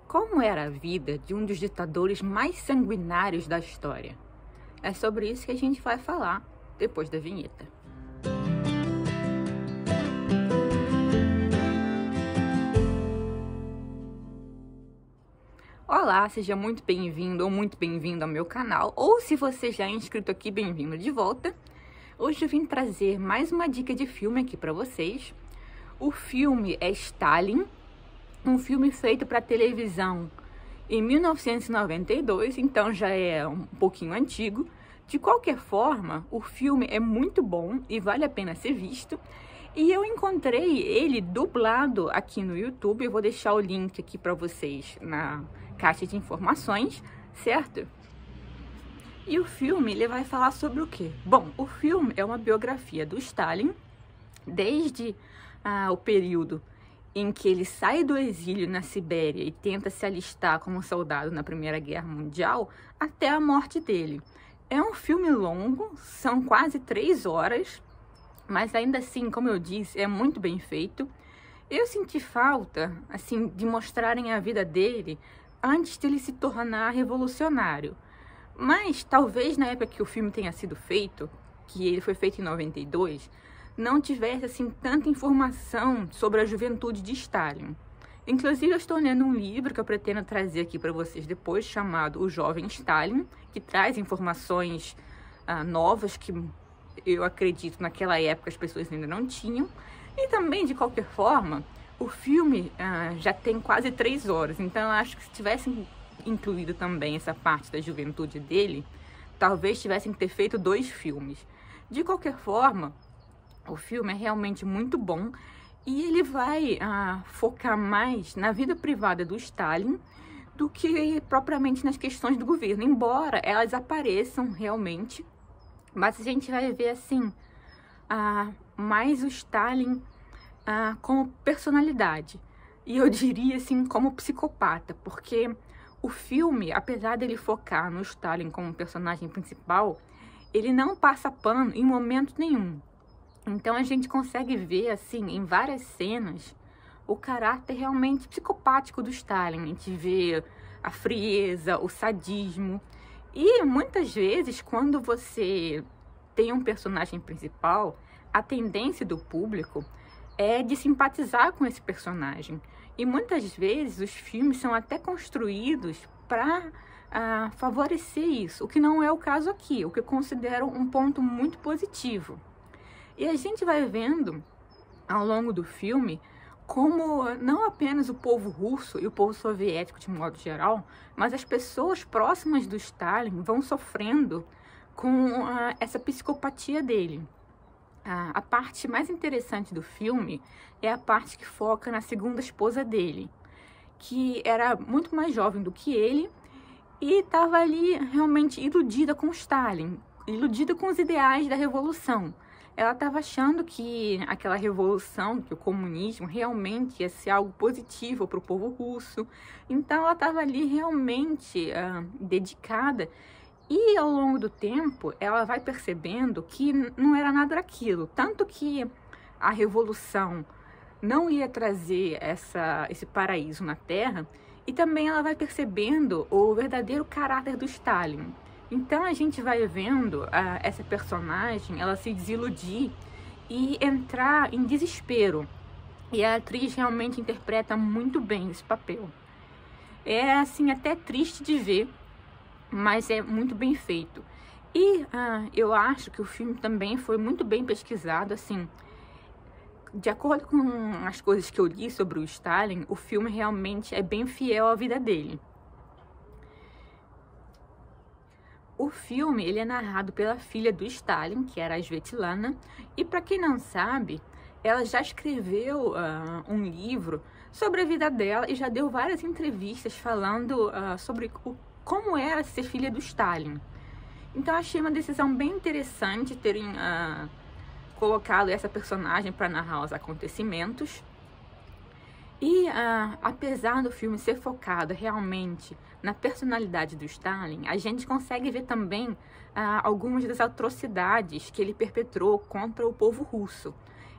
Como era a vida de um dos ditadores mais sanguinários da história? É sobre isso que a gente vai falar depois da vinheta. Olá, seja muito bem-vindo ou muito bem-vindo ao meu canal, ou se você já é inscrito aqui, bem-vindo de volta. Hoje eu vim trazer mais uma dica de filme aqui para vocês. O filme é Stalin, um filme feito para televisão em 1992, então já é um pouquinho antigo. De qualquer forma, o filme é muito bom e vale a pena ser visto. E eu encontrei ele dublado aqui no YouTube. Eu vou deixar o link aqui para vocês na caixa de informações, certo? E o filme, ele vai falar sobre o quê? Bom, o filme é uma biografia do Stalin, desde o período em que ele sai do exílio na Sibéria e tenta se alistar como soldado na Primeira Guerra Mundial, até a morte dele. É um filme longo, são quase 3 horas, mas ainda assim, como eu disse, é muito bem feito. Eu senti falta, assim, de mostrarem a vida dele antes dele se tornar revolucionário. Mas talvez na época que o filme tenha sido feito, que ele foi feito em 92, não tivesse assim tanta informação sobre a juventude de Stalin. Inclusive, eu estou lendo um livro que eu pretendo trazer aqui para vocês depois, chamado O Jovem Stalin, que traz informações novas que eu acredito naquela época as pessoas ainda não tinham. E também, de qualquer forma, o filme já tem quase 3 horas, então eu acho que se tivessem incluído também essa parte da juventude dele, talvez tivessem que ter feito 2 filmes. De qualquer forma, o filme é realmente muito bom e ele vai focar mais na vida privada do Stalin do que propriamente nas questões do governo, embora elas apareçam realmente, mas a gente vai ver assim mais o Stalin como personalidade, e eu diria assim como psicopata, porque o filme, apesar dele focar no Stalin como personagem principal, ele não passa pano em momento nenhum. Então a gente consegue ver, assim, em várias cenas, o caráter realmente psicopático do Stalin. A gente vê a frieza, o sadismo. E muitas vezes, quando você tem um personagem principal, a tendência do público é de simpatizar com esse personagem. E muitas vezes os filmes são até construídos para favorecer isso, o que não é o caso aqui, o que eu considero um ponto muito positivo. E a gente vai vendo ao longo do filme como não apenas o povo russo e o povo soviético de modo geral, mas as pessoas próximas do Stalin vão sofrendo com essa psicopatia dele. A parte mais interessante do filme é a parte que foca na segunda esposa dele, que era muito mais jovem do que ele e estava ali realmente iludida com Stalin, iludida com os ideais da revolução. Ela estava achando que aquela revolução, que o comunismo realmente ia ser algo positivo para o povo russo. Então ela estava ali realmente dedicada. E ao longo do tempo, ela vai percebendo que não era nada daquilo. Tanto que a revolução não ia trazer esse paraíso na Terra. E também ela vai percebendo o verdadeiro caráter do Stalin. Então a gente vai vendo essa personagem, ela se desiludir e entrar em desespero. E a atriz realmente interpreta muito bem esse papel. É assim até triste de ver, mas é muito bem feito. E eu acho que o filme também foi muito bem pesquisado, assim. De acordo com as coisas que eu li sobre o Stalin, o filme realmente é bem fiel à vida dele. O filme, ele é narrado pela filha do Stalin, que era a Svetlana, e para quem não sabe, ela já escreveu um livro sobre a vida dela e já deu várias entrevistas falando sobre como era ser filha do Stalin. Então achei uma decisão bem interessante terem colocado essa personagem para narrar os acontecimentos. E apesar do filme ser focado realmente na personalidade do Stalin, a gente consegue ver também algumas das atrocidades que ele perpetrou contra o povo russo.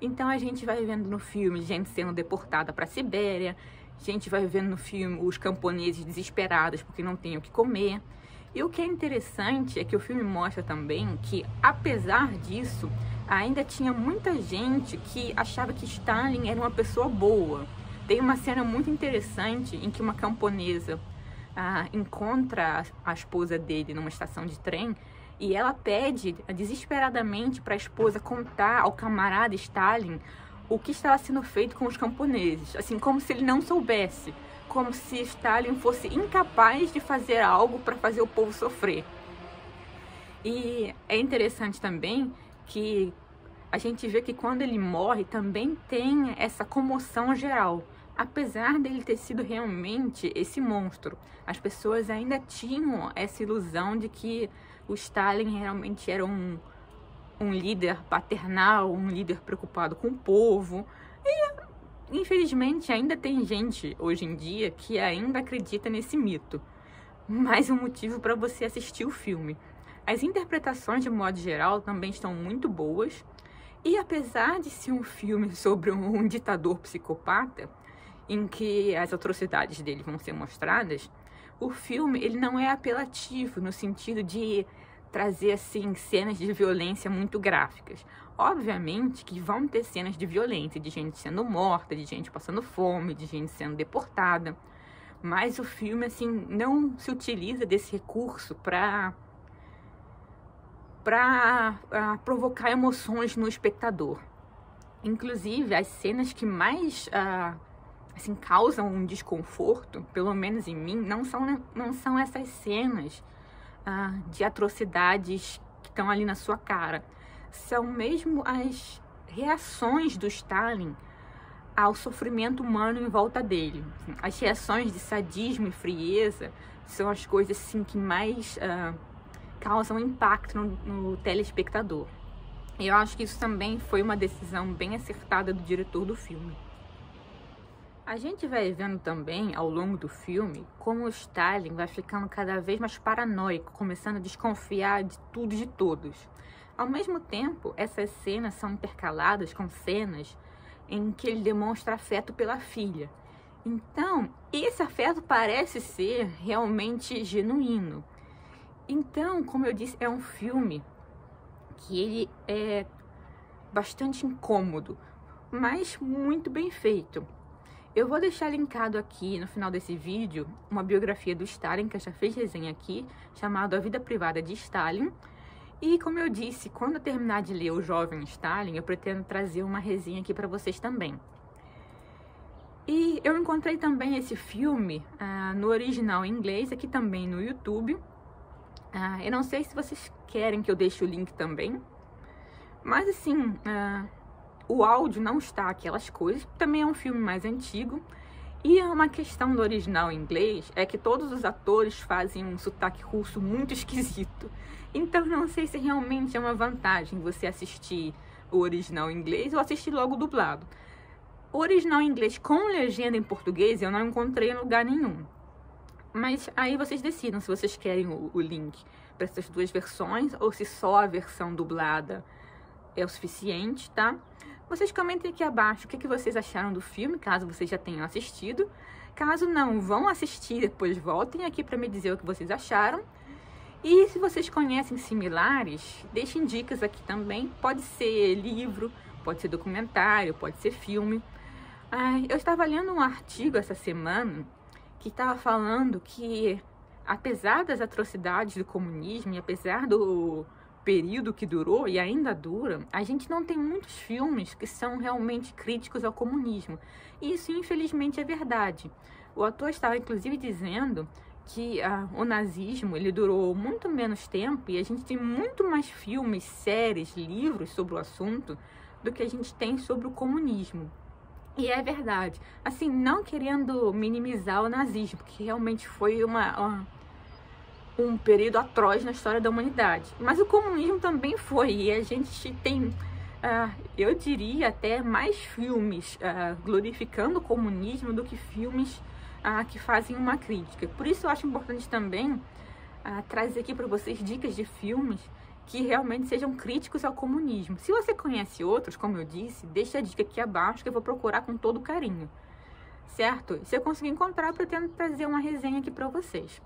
Então a gente vai vendo no filme gente sendo deportada para a Sibéria, A gente vai vendo no filme os camponeses desesperados porque não têm o que comer. E o que é interessante é que o filme mostra também que, apesar disso, ainda tinha muita gente que achava que Stalin era uma pessoa boa. Tem uma cena muito interessante em que uma camponesa encontra a esposa dele numa estação de trem e ela pede desesperadamente para a esposa contar ao camarada Stalin o que estava sendo feito com os camponeses, assim, como se ele não soubesse, como se Stalin fosse incapaz de fazer algo para fazer o povo sofrer. E é interessante também que a gente vê que quando ele morre também tem essa comoção geral. Apesar dele ter sido realmente esse monstro, as pessoas ainda tinham essa ilusão de que o Stalin realmente era um líder paternal, um líder preocupado com o povo. E, infelizmente, ainda tem gente hoje em dia que ainda acredita nesse mito. Mais um motivo para você assistir o filme. As interpretações, de modo geral, também estão muito boas. E apesar de ser um filme sobre um ditador psicopata, em que as atrocidades dele vão ser mostradas, o filme ele não é apelativo no sentido de trazer assim cenas de violência muito gráficas. Obviamente que vão ter cenas de violência, de gente sendo morta, de gente passando fome, de gente sendo deportada, mas o filme assim não se utiliza desse recurso para provocar emoções no espectador. Inclusive, as cenas que mais assim, causam um desconforto, pelo menos em mim, não são essas cenas de atrocidades que estão ali na sua cara. São mesmo as reações do Stalin ao sofrimento humano em volta dele. As reações de sadismo e frieza são as coisas assim, que mais causam impacto no telespectador. E eu acho que isso também foi uma decisão bem acertada do diretor do filme. A gente vai vendo também, ao longo do filme, como o Stalin vai ficando cada vez mais paranoico, começando a desconfiar de tudo e de todos. Ao mesmo tempo, essas cenas são intercaladas com cenas em que ele demonstra afeto pela filha. Então, esse afeto parece ser realmente genuíno. Então, como eu disse, é um filme que ele é bastante incômodo, mas muito bem feito. Eu vou deixar linkado aqui no final desse vídeo uma biografia do Stalin, que eu já fiz resenha aqui, chamado A Vida Privada de Stalin. E como eu disse, quando eu terminar de ler O Jovem Stalin, eu pretendo trazer uma resenha aqui para vocês também. E eu encontrei também esse filme no original em inglês, aqui também no YouTube. Eu não sei se vocês querem que eu deixe o link também, mas assim, o áudio não está aquelas coisas, também é um filme mais antigo. E uma questão do original em inglês é que todos os atores fazem um sotaque russo muito esquisito. Então não sei se realmente é uma vantagem você assistir o original em inglês ou assistir logo dublado. O original em inglês com legenda em português eu não encontrei em lugar nenhum. Mas aí vocês decidam se vocês querem o link para essas duas versões ou se só a versão dublada é o suficiente, tá? Vocês comentem aqui abaixo o que vocês acharam do filme, caso vocês já tenham assistido. Caso não, vão assistir, depois voltem aqui para me dizer o que vocês acharam. E se vocês conhecem similares, deixem dicas aqui também. Pode ser livro, pode ser documentário, pode ser filme. Eu estava lendo um artigo essa semana que estava falando que, apesar das atrocidades do comunismo e apesar do período que durou e ainda dura, a gente não tem muitos filmes que são realmente críticos ao comunismo. E isso, infelizmente, é verdade. O autor estava, inclusive, dizendo que o nazismo ele durou muito menos tempo e a gente tem muito mais filmes, séries, livros sobre o assunto do que a gente tem sobre o comunismo. E é verdade. Assim, não querendo minimizar o nazismo, que realmente foi um período atroz na história da humanidade. Mas o comunismo também foi, e a gente tem, eu diria até mais filmes glorificando o comunismo do que filmes que fazem uma crítica. Por isso eu acho importante também trazer aqui para vocês dicas de filmes que realmente sejam críticos ao comunismo. Se você conhece outros, como eu disse, deixa a dica aqui abaixo que eu vou procurar com todo carinho. certo? Se eu conseguir encontrar, eu pretendo trazer uma resenha aqui pra vocês.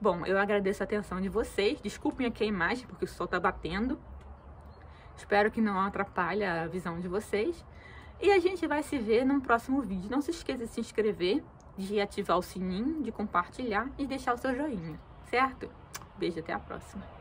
Bom, eu agradeço a atenção de vocês. Desculpem aqui a imagem, porque o sol tá batendo. Espero que não atrapalhe a visão de vocês. E a gente vai se ver num próximo vídeo. Não se esqueça de se inscrever, de ativar o sininho, de compartilhar e deixar o seu joinha, certo? Beijo, até a próxima.